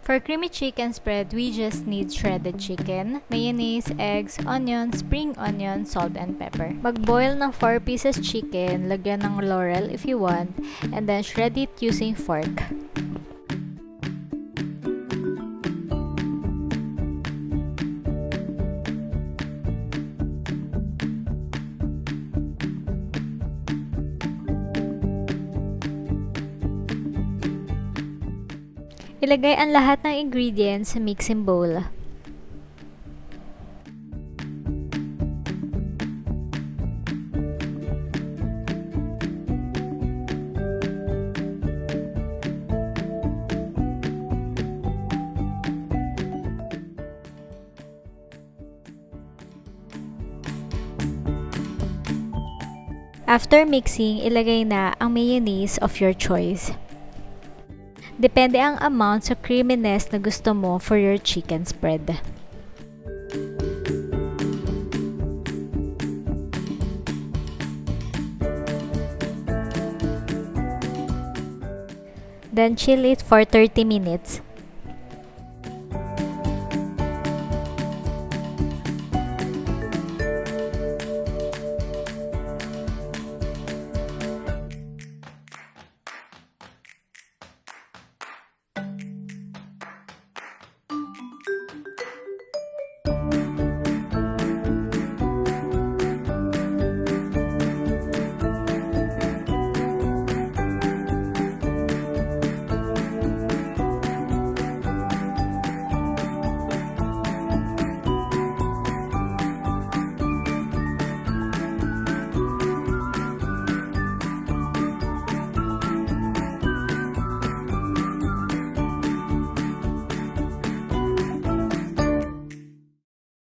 For creamy chicken spread, we just need shredded chicken, mayonnaise, eggs, onion, spring onion, salt, and pepper. Mag-boil ng 4 pieces chicken, lagyan ng laurel if you want, and then shred it using fork. Ilagay ang lahat ng ingredients sa mixing bowl. After mixing, ilagay na ang mayonnaise of your choice. Depende ang amount sa creaminess na gusto mo for your chicken spread. Then chill it for 30 minutes.